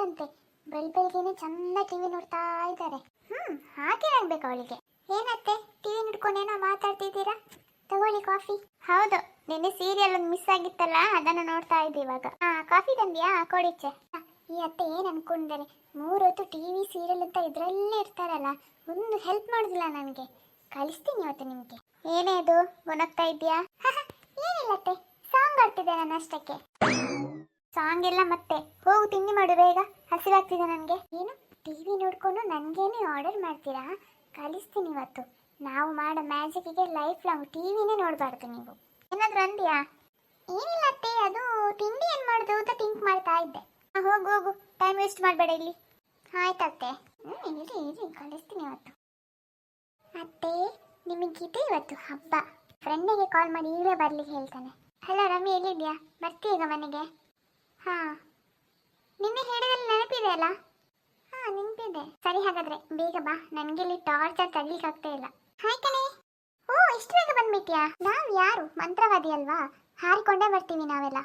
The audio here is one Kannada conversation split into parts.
ಅಂತೆ. ಬೆಳಬೆಳಗ್ಗೆನೆ ಚಂದ ಟಿವಿ ನೋಡ್ತಾ ಇದ್ದಾರೆ. ಹಾಗೆ ಆಗ್ಬೇಕು ಅವಳಿಗೆ. ಏನತ್ತೆ ಟಿವಿ ನೋಡ್ಕೊಂಡೇನೋ ಮಾತಾಡ್ತಿದ್ದೀರಾ? ತಗೊಳ್ಳಿ ಕಾಫಿ. ಹೌದು, ನಿನ್ನೆ ಸೀರಿಯಲ್ ಒಂದು ಮಿಸ್ ಆಗಿತ್ತಲ್ಲ, ಅದನ್ನು ನೋಡ್ತಾ ಇದ್ದೆ ಇವಾಗ. ಕಾಫಿ ತಂದ್ಯಾ? ಕೊಡಿಚ್ಚೆ. ಈ ಅತ್ತೆ ಏನ್ ಅನ್ಕೊಂಡಿದ್ದಾರೆ, 3 ಹೊತ್ತು ಟಿವಿ ಸೀರಿಯಲ್ ಅಂತ ಇದ್ರಲ್ಲೇ ಇರ್ತಾರಲ್ಲ, ಒಂದು ಹೆಲ್ಪ್ ಮಾಡುದಿಲ್ಲ ನನಗೆ. ಕಳಿಸ್ತೀನಿ ಇವತ್ತು ನಿಮ್ಗೆ. ಏನೇ ಅದು ಗೊಣಗ್ತಾ ಇದ್ಯಾ? ಏನಿಲ್ಲತ್ತೆ, ಸಾಂಗ್ ಆಡ್ತಿದ್ದೆ ನಾನು ಅಷ್ಟಕ್ಕೆ. ಸಾಂಗ್ ಎಲ್ಲ ಮತ್ತೆ ಹೋಗು ತಿಂಡಿ ಮಾಡು ಬೇಗ, ಹಸಿವಾಗ್ತಿದೆ ನನಗೆ. ಏನು ಟಿವಿ ನೋಡ್ಕೊಂಡು ನನಗೇನೆ ಆರ್ಡರ್ ಮಾಡ್ತೀರಾ? ಕಳಿಸ್ತೀನಿ ಇವತ್ತು. ನಾವು ಮಾಡೋ ಮ್ಯಾಜಿಕ್ಗೆ ಲೈಫ್ ಲಾಂಗ್ ಟಿವಿನೇ ನೋಡಬಾರ್ದು ನೀವು. ಏನಾದರೂ ಅಂದ್ಯಾ? ಏನಿಲ್ಲ ಅತ್ತೆ, ಅದು ತಿಂಡಿ ಏನು ಮಾಡೋದು ಅಂತ ಥಿಂಕ್ ಮಾಡ್ತಾ ಇದ್ದೆ. ಹೋಗು ಹೋಗು, ಟೈಮ್ ವೇಸ್ಟ್ ಮಾಡಬೇಡ ಇಲ್ಲಿ. ಆಯ್ತತ್ತೆ. ಇರಿ ಇರಿ, ಕಳಿಸ್ತೀನಿ ಇವತ್ತು. ಅತ್ತೆ ನಿಮಗಿದೆ ಇವತ್ತು ಹಬ್ಬ. ಫ್ರೆಂಡಿಗೆ ಕಾಲ್ ಮಾಡಿ ಈಗಲೇ ಬರ್ಲಿಕ್ಕೆ ಹೇಳ್ತಾನೆ. ಹಲೋ ರಮ್ಮಿ, ಎಲ್ಲಿದ್ಯಾ? ಬರ್ತೀಯ ಈಗ ಮನೆಗೆ? ನಿನ್ನೆ ಹೇಳಿದಲ್ಲಿ ನೆನಪಿದೆ ಅಲ್ಲ? ನೆನಪಿದೆ. ಸರಿ, ಹಾಗಾದ್ರೆ ಬೇಗ ಬಾ, ನನಗೆ ಇಲ್ಲಿ ಟಾರ್ಚರ್ ತಡ್ಲಿಕ್ಕೆ ಆಗ್ತಾ ಇಲ್ಲ. ಹಾಯ್ ಕಣೆ. ಓ, ಇಷ್ಟು ಬೇಗ ಬಂದ್ಬಿಟ್ಯಾ? ನಾವ್ ಯಾರು ಮಂತ್ರವಾದಿ ಅಲ್ವಾ, ಹಾರಿಕೊಂಡೇ ಬರ್ತೀವಿ ನಾವೆಲ್ಲ.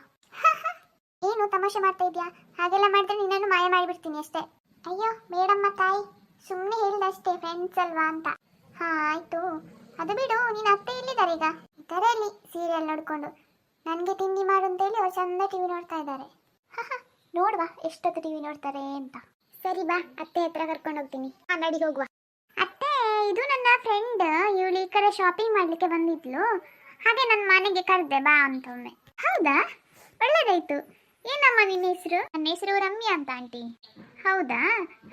ಏನು ತಮಾಷೆ ಮಾಡ್ತಾ ಇದ್ಯಾ? ಹಾಗೆಲ್ಲ ಮಾಡಿದ್ರೆ ನಿನ್ನನ್ನು ಮಾಯ ಮಾಡಿಬಿಡ್ತೀನಿ ಅಷ್ಟೇ. ಅಯ್ಯೋ ಬೇಡಮ್ಮ ತಾಯಿ, ಸುಮ್ಮನೆ ಹೇಳಿದಷ್ಟೇ, ಫ್ರೆಂಡ್ಸ್ ಅಲ್ವಾ ಅಂತ. ಆಯ್ತು, ಅದು ಬಿಡು. ನೀನು ಅತ್ತೆ ಎಲ್ಲಿದ್ದಾರೆ ಈಗ? ಇದ್ದಾರೆ ಅಲ್ಲಿ ಸೀರಿಯಲ್ ನೋಡ್ಕೊಂಡು. ನನಗೆ ತಿಂಡಿ ಮಾಡು ಅಂತೇಳಿ ಅವ್ರು ಚಂದ ಟಿವಿ ನೋಡ್ತಾ ಇದ್ದಾರೆ. ನೋಡುವ ಎಷ್ಟೊತ್ತು ಟಿವಿ ನೋಡ್ತಾರೆ ಅಂತ. ಸರಿ ಬಾ, ಅತ್ತೆ ಹತ್ರ ಕರ್ಕೊಂಡು ಹೋಗ್ತೀನಿ. ನಡಿ ಹೋಗುವ. ಅತ್ತೆ, ಇದು ನನ್ನ ಫ್ರೆಂಡ್, ಇವಳು ಈ ಕಡೆ ಶಾಪಿಂಗ್ ಮಾಡ್ಲಿಕ್ಕೆ ಬಂದಿದ್ಲು. ಹಾಗೆ ನನ್ನ ಮನೆಗೆ ಕರೆದೆ ಬಾ ಅಂತ ಒಮ್ಮೆ. ಹೌದಾ, ಒಳ್ಳೇದಾಯ್ತು. ಏನಮ್ಮ ನಿನ್ನ ಹೆಸರು? ನನ್ನ ಹೆಸರು ರಮ್ಯಾ ಅಂತ ಆಂಟಿ. ಹೌದಾ,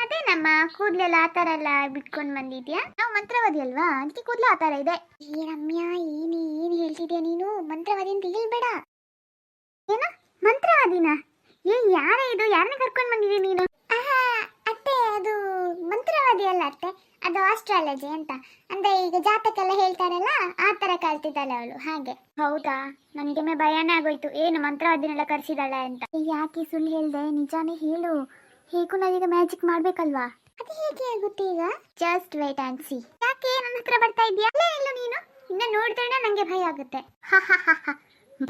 ಅದೇ ನಮ್ಮ ಕೂದಲೆಲ್ಲ ಆ ಥರ ಎಲ್ಲ ಬಿಟ್ಕೊಂಡು ಬಂದಿದ್ಯಾ? ನಾವು ಮಂತ್ರವಾದಿ ಅಲ್ವಾ, ಅದಕ್ಕೆ ಕೂದಲು ಆ ಥರ ಇದೆ. ಈ ರಮ್ಯಾ, ಏನು ಹೇಳ್ತಿದ್ಯಾ ನೀನು? ಮಂತ್ರವಾದಿ ಅಂತ ಹೇಳ್ಬೇಡ. ಏನ ಮಂತ್ರವಾದಿನ? ಯಾರೇ ಇದು? ಯಾರನ್ನ ಕರ್ಕೊಂಡು ಬಂದಿದ್ದೀಯ ನೀನು? ಅತ್ತೆ, ಅದು ಮಂತ್ರವಾದಿ ಅಲ್ಲ ಅತ್ತೆ, ಅದು ಆಸ್ಟ್ರಾಲಜಿ ಅಂತ. ಅಂದ್ರೆ ಈಗ ಜಾತಕೆಲ್ಲ ಹೇಳ್ತಾರಲ್ಲ, ಆ ಥರ ಕಲ್ತಿದ್ದಾಳೆ ಅವಳು, ಹಾಗೆ. ಹೌದಾ, ನನಗೆ ಭಯನೇ ಆಗೋಯ್ತು, ಏನು ಮಂತ್ರವಾದಿನೆಲ್ಲ ಕರ್ಸಿದಾಳೆ ಅಂತ. ಯಾಕೆ ಸುಳ್ಳು ಹೇಳ್ದೆ, ನಿಜಾನೇ ಹೇಳು. ಹೇಗೂ ನಾವೀಗ ಮ್ಯಾಜಿಕ್ ಮಾಡ್ಬೇಕಲ್ವಾ? ಅದು ಹೇಗೆ ಆಗುತ್ತೆ ಈಗ? Just wait and see. ಯಾಕೆ ನನ್ನ ಹತ್ರ ಬರ್ತಾ ಇದೆಯಾ? ಇಲ್ಲ ನೀನು ಇನ್ನ ನೋಡಿದ್ರೆ ನನಗೆ ಭಯ ಆಗುತ್ತೆ.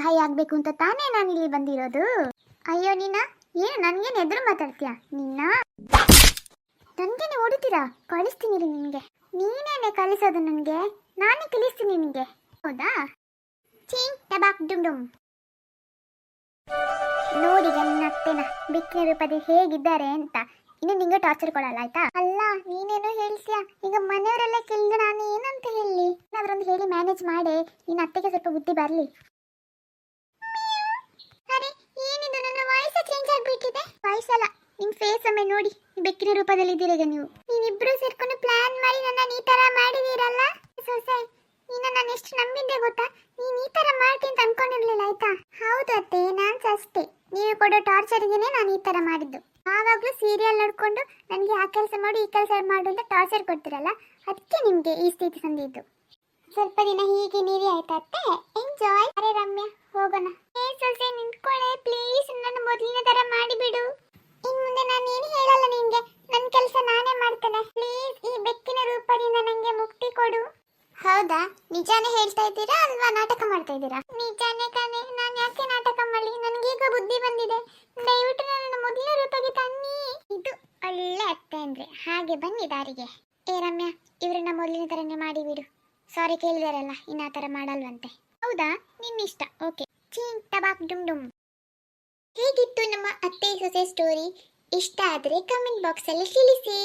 ಭಯ ಆಗ್ಬೇಕು ಅಂತ ತಾನೇ ನಾನು ಇಲ್ಲಿ ಬಂದಿರೋದು. ಅಯ್ಯೋ ನೀನ ಏನು ನನ್ಗೇನು ಎದುರು ಮಾತಾಡ್ತೀಯಾ? ನಿನ್ನ ನನ್ಗೇನೆ ಹೊಡಿತೀರಾ? ಕಳಿಸ್ತೀನಿ ನಿನ್ಗೆ. ನೀನೇನೆ ಕಲಿಸೋದು ನನಗೆ? ನಾನೇ ಕಲಿಸ್ತೀನಿ ನಿನ್ಗೆ, ಹೌದಾ? ಚೀನ್ ಟಬಾಕ್ ಡುಮ್ ಡುಮ್. ನೋಡಿ ನನ್ನ ಅತ್ತೆನ ಬಿಕ್ಕಿನ ರೂಪದಲ್ಲಿ ಹೇಗಿದ್ದಾರೆ ಅಂತ. ಇನ್ನು ನಿಂಗೆ ಟಾರ್ಚರ್ ಕೊಡಲ್ಲ ಆಯ್ತಾ? ಅಲ್ಲ, ನೀನೇನೋ ಹೇಳ್ತೀಯಾ, ಈಗ ಮನೆಯವರೆಲ್ಲ ಕೇಳಿದ್ರೆ ನಾನು ಏನಂತ ಹೇಳಿ? ಏನಾದ್ರೊಂದು ಹೇಳಿ ಮ್ಯಾನೇಜ್ ಮಾಡಿ, ನಿನ್ನ ಅತ್ತೆಗೆ ಸ್ವಲ್ಪ ಬುದ್ಧಿ ಬರಲಿ. ಅರೆ ಏನಿದು, ನನ್ನ ವಾಯ್ಸ್ ಚೇಂಜ್ ಆಗ್ಬಿಟ್ಟಿದೆ. ವಾಯ್ಸ್ ಅಲ್ಲ, ನಿಮ್ ಫೇಸ್ ಒಮ್ಮೆ ನೋಡಿ, ಬೆಕ್ಕಿನ ರೂಪದಲ್ಲಿ ಇದ್ದೀರ ಈಗ ನೀವು. ನೀವಿಬ್ರು ಸೇರ್ಕೊಂಡು ಪ್ಲಾನ್ ಮಾಡಿ ನನ್ನ ಈ ತರ ಮಾಡಿದೀರಲ್ಲ ಸೊಸೆ. ನೀನು ನಾನು ಎಷ್ಟು ನಂಬಿದ್ದೆ ಗೊತ್ತಾ? ನೀನ್ ಈ ತರ ಮಾಡ್ತೀನಿ ಅಂತ ಅನ್ಕೊಂಡಿರ್ಲಿಲ್ಲ ಆಯ್ತಾ? ಹೌದು ಅತ್ತೆ, ನಾನ್ಸ ಅಷ್ಟೇ. ನೀವು ಕೊಡೋ ಟಾರ್ಚರ್ಗೆನೆ ನಾನು ಈ ತರ ಮಾಡಿದ್ದು. ಆವಾಗ್ಲೂ ಸೀರಿಯಲ್ ನೋಡ್ಕೊಂಡು ನನಗೆ ಆ ಕೆಲಸ ಮಾಡು ಈ ಕೆಲಸ ಮಾಡು ಅಂತ ಟಾರ್ಚರ್ ಕೊಡ್ತಿರಲ್ಲ, ಅದಕ್ಕೆ ನಿಮ್ಗೆ ಈ ಸ್ಥಿತಿ ತಂದಿದ್ದು. ಸ್ವಲ್ಪ ದಿನ ಹೀಗೆ ನೀರಿ ಆಯ್ತಾ ಅತ್ತೆ? ಎಂಜಾಯ್. ಅರೆ ರಮ್ಯಾ, ಹೋಗೋಣ. ಸೊಸೆ ನಿಂತ್ಕೊಳ್ಳೆ ಪ್ಲೀಸ್, ನನ್ನ ಮೊದಲಿನ ತರ ಮಾಡಿಬಿಡು. ಇನ್ ಮುಂದೆ ನಾನು ಏನು ಹೇಳಲ್ಲ ನಿನ್ಗೆ, ನನ್ನ ಕೆಲಸ ನಾನೇ ಮಾಡ್ತೇನೆ. ಪ್ಲೀಸ್ ಈ ಬೆಕ್ಕಿನ ರೂಪದಿಂದ ನನಗೆ ಮುಕ್ತಿ ಕೊಡು. ಹೌದಾ, ನಿಜಾನೇ ಹೇಳ್ತಾ ಇದ್ದೀರಾ ಅಲ್ವಾ ನಾಟಕ ಮಾಡ್ತಾ ಇದ್ದೀರಾ? ನಿಜಾನೇ ಕಣೆ, ನಾನು ಯಾಕೆ ನಾಟಕ ಮಾಡಲಿ? ನನಗೀಗ ಬುದ್ಧಿ ಬಂದಿದೆ. ದಯವಿಟ್ಟು ನನ್ನ ಮೊದಲ ರೂಪಕ್ಕೆ ತನ್ನಿ. ಇದು ಒಳ್ಳೆ ಅತ್ತೆ ಅಂದ್ರೆ ಹಾಗೆ ಬನ್ನಿ ದಾರಿಗೆ. ಏ ರಮ್ಯಾ, ಇವ್ರನ್ನ ಮೊದಲಿನ ತರನೇ ಮಾಡಿಬಿಡು. ಸಾರಿ ಕೇಳಿದಾರಲ್ಲ, ಇನ್ನು ಆ ಥರ ಮಾಡಲ್ವಂತೆ. ಹೌದಾ, ನಿನ್ನಿಷ್ಟ. ಓಕೆ. ಚೀನ್ ಟಬಾಕ್ ಡುಮ್ ಡುಮ್. ಹೇಗಿತ್ತು ನಮ್ಮ ಅತ್ತೆ ಸೊಸೆ ಸ್ಟೋರಿ? ಇಷ್ಟ ಆದರೆ ಕಮೆಂಟ್ ಬಾಕ್ಸಲ್ಲಿ ತಿಳಿಸಿ.